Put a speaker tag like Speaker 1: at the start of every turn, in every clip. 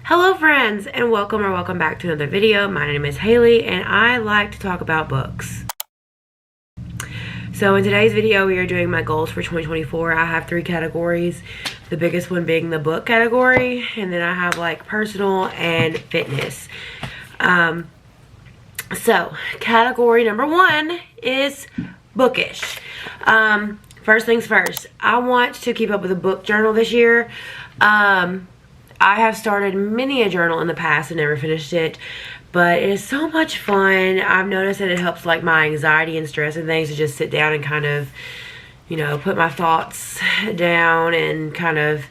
Speaker 1: Hello friends, and welcome back to another video. My name is Haley and I like to talk about books. So in today's video we are doing my goals for 2024. I have 3 categories, the biggest one being the book category, and then I have like personal and fitness. So category number 1 is bookish. First things first, I want to keep up with a book journal this year. I have started many a journal in the past and never finished it, but it is so much fun. I've noticed that it helps like my anxiety and stress and things to just sit down and kind of, you know, put my thoughts down and kind of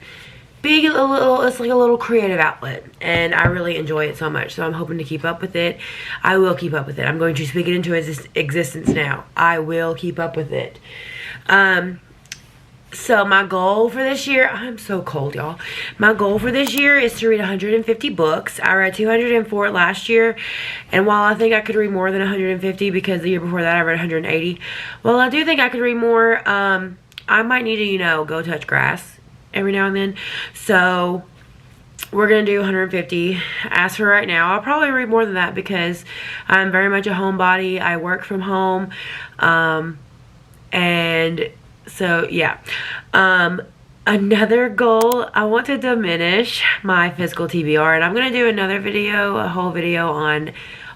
Speaker 1: be a little, it's like a little creative outlet, and I really enjoy it so much. So I'm hoping to keep up with it. I will keep up with it. I'm going to speak it into existence now. I will keep up with it. So my goal for this year, I'm so cold, y'all. My goal for this year is to read 150 books. I read 204 last year, and while I think I could read more than 150 because the year before that I read 180, well, I do think I could read more. I might need to, you know, go touch grass every now and then. So we're going to do 150. As for right now, I'll probably read more than that because I'm very much a homebody. I work from home, and so yeah. Another goal, I want to diminish my physical TBR, and I'm going to do another video, a whole video on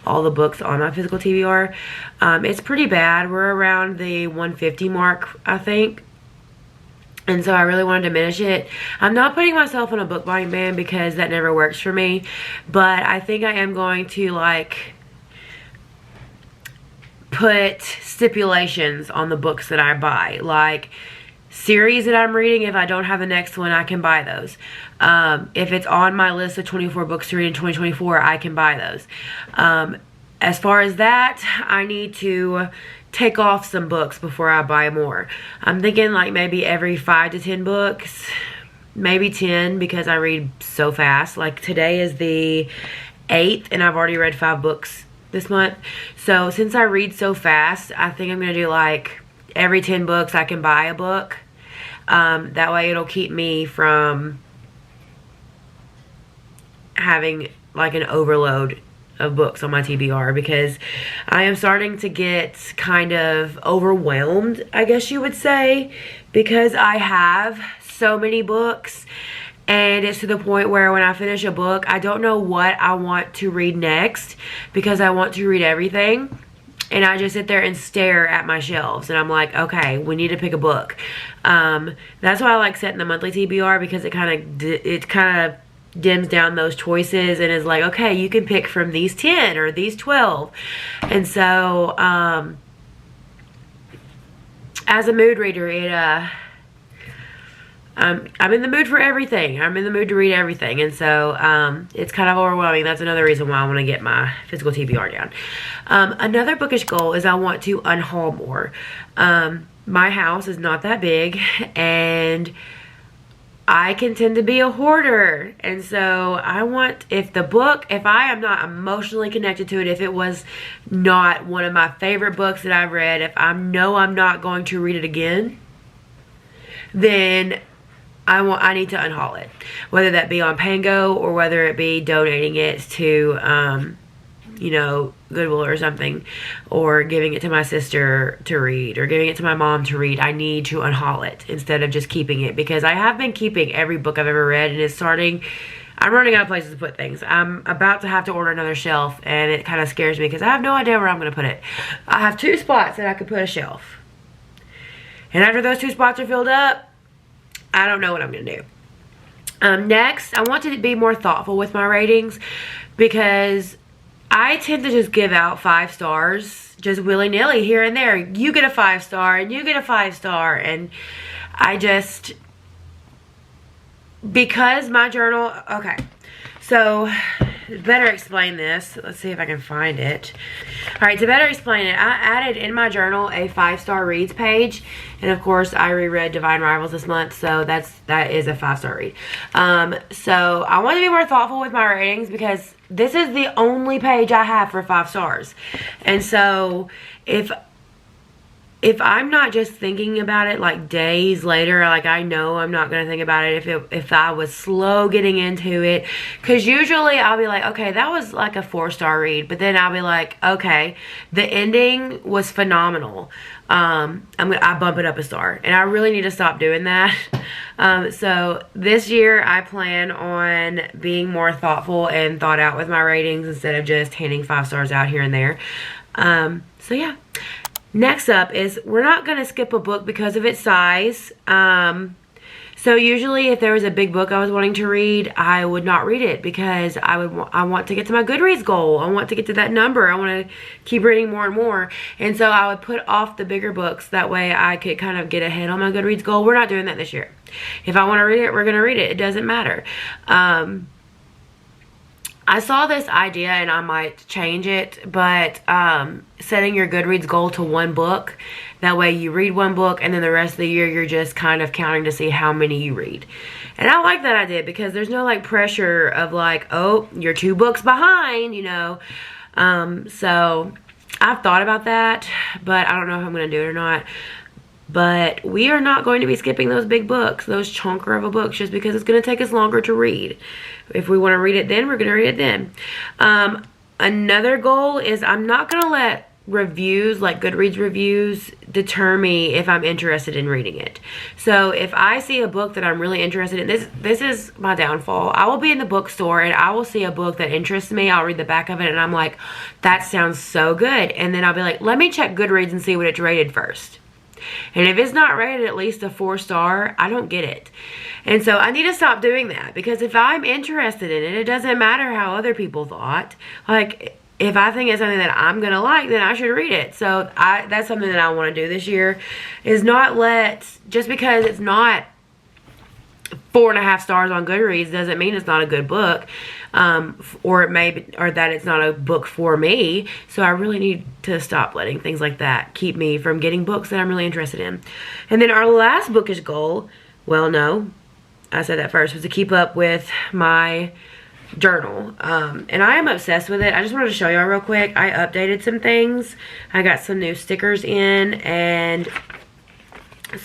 Speaker 1: all the books on my physical TBR. It's pretty bad. We're around the 150 mark, I think. And so I really want to diminish it. I'm not putting myself on a book buying ban because that never works for me. But I think I am going to like put stipulations on the books that I buy. Like series that I'm reading, if I don't have the next one, I can buy those. If it's on my list of 24 books to read in 2024, I can buy those. As far as that, I need to take off some books before I buy more. I'm thinking like maybe every 5 to 10 books, maybe 10 because I read so fast. Like today is the 8th and I've already read 5 books this month. So since I read so fast, I think I'm going to do like every 10 books I can buy a book. That way it'll keep me from having like an overload of books on my TBR, because I am starting to get kind of overwhelmed, I guess you would say, because I have so many books, and it's to the point where when I finish a book, I don't know what I want to read next because I want to read everything. And I just sit there and stare at my shelves, and I'm like, okay, we need to pick a book. That's why I like setting the monthly TBR, because it kind of dims down those choices and is like, okay, you can pick from these 10 or these 12. And so as a mood reader, I'm in the mood for everything. I'm in the mood to read everything, and so it's kind of overwhelming. That's another reason why I want to get my physical TBR down. Another bookish goal is I want to unhaul more. My house is not that big, and I can tend to be a hoarder, and so I want, if I am not emotionally connected to it, if it was not one of my favorite books that I've read, if I know I'm not going to read it again, then I need to unhaul it, whether that be on Pango or whether it be donating it to you know, Goodwill or something, or giving it to my sister to read, or giving it to my mom to read. I need to unhaul it instead of just keeping it, because I have been keeping every book I've ever read, and I'm running out of places to put things. I'm about to have to order another shelf, and it kind of scares me because I have no idea where I'm going to put it. I have 2 spots that I could put a shelf, and after those 2 spots are filled up, I don't know what I'm going to do. Next, I want to be more thoughtful with my ratings, because I tend to just give out 5 stars just willy-nilly here and there. You get a 5-star and you get a 5-star, and I just, because my journal, okay, so better explain this. Let's see if I can find it. Alright, to better explain it, I added in my journal a 5-star reads page, and of course I reread Divine Rivals this month, so that is a 5-star read. So I want to be more thoughtful with my ratings, because this is the only page I have for 5 stars, and so if if I'm not just thinking about it like days later, like I know I'm not going to think about it if I was slow getting into it. Because usually I'll be like, okay, that was like a 4-star read. But then I'll be like, okay, the ending was phenomenal. I bump it up a star. And I really need to stop doing that. So this year I plan on being more thoughtful and thought out with my ratings instead of just handing 5 stars out here and there. So yeah. Next up is we're not going to skip a book because of its size. So usually if there was a big book I was wanting to read, I would not read it because I want to get to my Goodreads goal. I want to get to that number. I want to keep reading more and more. And so I would put off the bigger books. That way I could kind of get ahead on my Goodreads goal. We're not doing that this year. If I want to read it, we're going to read it. It doesn't matter. I saw this idea and I might change it, but setting your Goodreads goal to 1 book. That way you read 1 book and then the rest of the year you're just kind of counting to see how many you read. And I like that idea because there's no like pressure of like, oh, you're 2 books behind, you know. So I've thought about that, but I don't know if I'm going to do it or not. But we are not going to be skipping those big books, those chunker of a books, just because it's going to take us longer to read. If we want to read it then, we're going to read it then. Another goal is I'm not going to let reviews, like Goodreads reviews, deter me if I'm interested in reading it. So if I see a book that I'm really interested in, this is my downfall. I will be in the bookstore and I will see a book that interests me. I'll read the back of it and I'm like, that sounds so good. And then I'll be like, let me check Goodreads and see what it's rated first. And if it's not rated at least a 4-star, I don't get it. And so I need to stop doing that, because if I'm interested in it, it doesn't matter how other people thought. Like, if I think it's something that I'm going to like, then I should read it. So that's something that I want to do this year, is not let, just because it's not 4.5 stars on Goodreads doesn't mean it's not a good book, or that it's not a book for me. So I really need to stop letting things like that keep me from getting books that I'm really interested in. And then our last bookish goal, well, no, I said that first, was to keep up with my journal. And I am obsessed with it. I just wanted to show y'all real quick. I updated some things. I got some new stickers in, and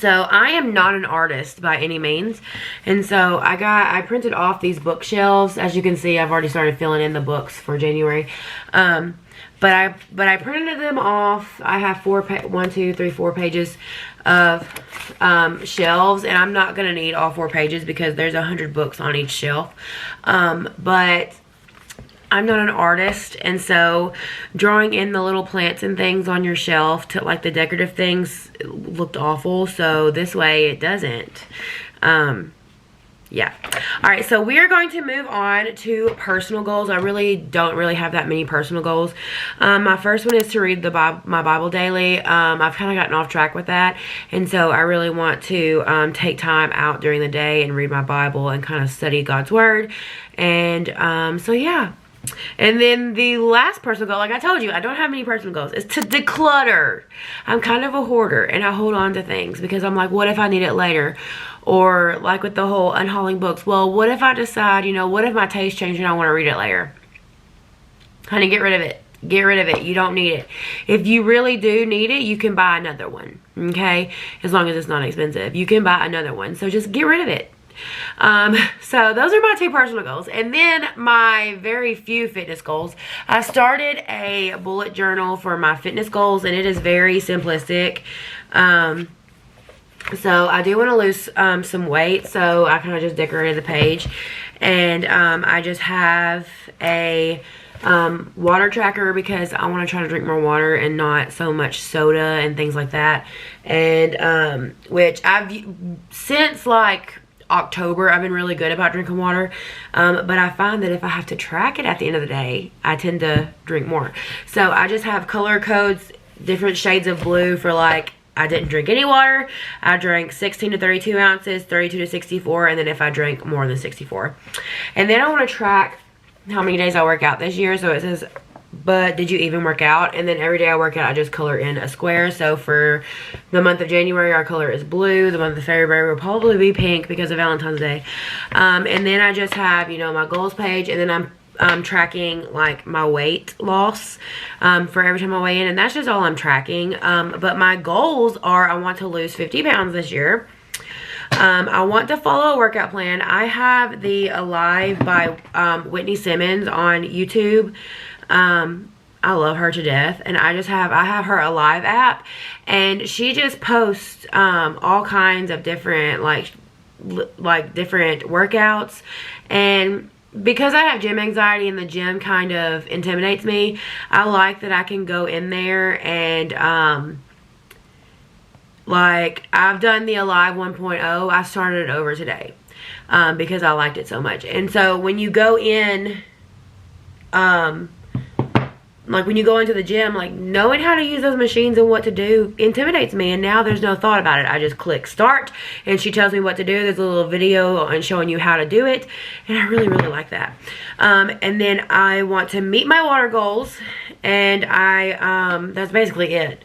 Speaker 1: so I am not an artist by any means. And so I printed off these bookshelves. As you can see, I've already started filling in the books for January. But I printed them off. I have 4 pages of shelves, and I'm not going to need all 4 pages because there's 100 books on each shelf. But I'm not an artist, and so drawing in the little plants and things on your shelf to like the decorative things looked awful, so this way it doesn't. Yeah. Alright, so we are going to move on to personal goals. I don't really have that many personal goals. My first one is to read my Bible daily. I've kind of gotten off track with that, and so I really want to take time out during the day and read my Bible and kind of study God's Word. And so yeah. And then the last personal goal, like I told you, I don't have many personal goals, is to declutter. I'm kind of a hoarder, and I hold on to things because I'm like, what if I need it later? Or like with the whole unhauling books, well, what if I decide, you know, what if my taste changes and I want to read it later? Honey, get rid of it. Get rid of it. You don't need it. If you really do need it, you can buy another one, okay? As long as it's not expensive. You can buy another one. So just get rid of it. So those are my 2 personal goals. And then my very few fitness goals. I started a bullet journal for my fitness goals, and it is very simplistic. So I do want to lose some weight, so I kind of just decorated the page. And I just have a water tracker because I want to try to drink more water and not so much soda and things like that. And which since like October, I've been really good about drinking water, but I find that if I have to track it at the end of the day, I tend to drink more. So I just have color codes, different shades of blue for like, I didn't drink any water, I drank 16 to 32 ounces, 32 to 64, and then if I drank more than 64. And then I want to track how many days I work out this year. So it says, but did you even work out? And then every day I work out, I just color in a square. So for the month of January, our color is blue. The month of February will probably be pink because of Valentine's Day. And then I just have, you know, my goals page. And then tracking like my weight loss for every time I weigh in, and that's just all I'm tracking. But my goals are, I want to lose 50 pounds this year. I want to follow a workout plan. I have the Alive by Whitney Simmons on YouTube. I love her to death, and I have her Alive app, and she just posts all kinds of different like different workouts. And because I have gym anxiety and the gym kind of intimidates me, I like that I can go in there and like I've done the Alive 1.0. I started it over today because I liked it so much. And so when you go in, like when you go into the gym, like knowing how to use those machines and what to do intimidates me. And now there's no thought about it. I just click start and she tells me what to do. There's a little video and showing you how to do it. And I really, really like that. And then I want to meet my water goals. And that's basically it.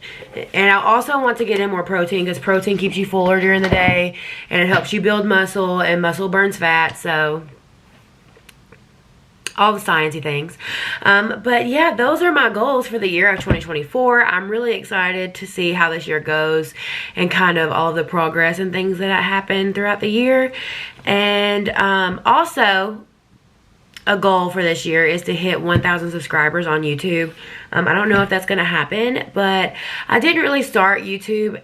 Speaker 1: And I also want to get in more protein, because protein keeps you fuller during the day and it helps you build muscle, and muscle burns fat. So all the sciencey things. But yeah, those are my goals for the year of 2024. I'm really excited to see how this year goes and kind of all of the progress and things that happen throughout the year. And also a goal for this year is to hit 1,000 subscribers on YouTube. I don't know if that's going to happen, but I didn't really start YouTube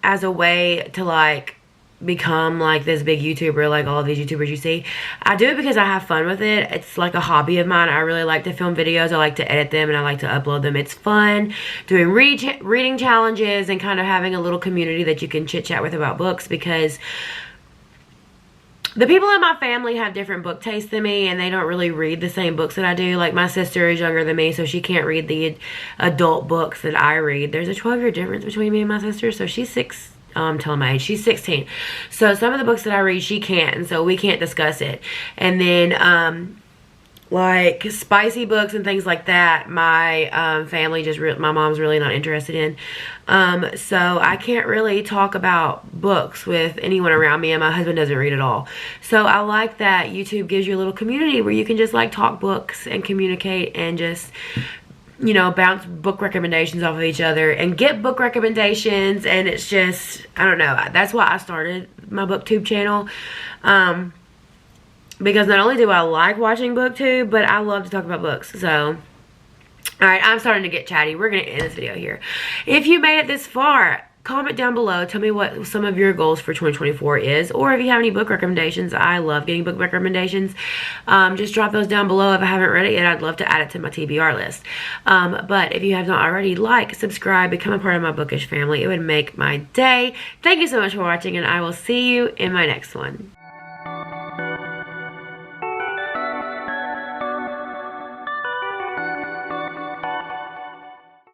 Speaker 1: as a way to like become like this big YouTuber like all of these YouTubers you see. I do it because I have fun with it. It's like a hobby of mine. I really like to film videos. I like to edit them and I like to upload them. It's fun doing reading challenges and kind of having a little community that you can chit chat with about books, because the people in my family have different book tastes than me, and they don't really read the same books that I do. Like my sister is younger than me, so she can't read the adult books that I read. There's a 12-year difference between me and my sister, so she's 6. Telling my age, she's 16. So some of the books that I read, she can't, and so we can't discuss it. And then like spicy books and things like that, my family my mom's really not interested in. So I can't really talk about books with anyone around me, and my husband doesn't read at all. So I like that YouTube gives you a little community where you can just like talk books and communicate and just, you know, bounce book recommendations off of each other and get book recommendations. And it's just, I don't know, that's why I started my BookTube channel, because not only do I like watching BookTube, but I love to talk about books. So alright, I'm starting to get chatty. We're going to end this video here. If you made it this far, comment down below. Tell me what some of your goals for 2024 is, or if you have any book recommendations. I love getting book recommendations. Just drop those down below. If I haven't read it yet, I'd love to add it to my TBR list. But if you have not already, like, subscribe, become a part of my bookish family. It would make my day. Thank you so much for watching, and I will see you in my next one.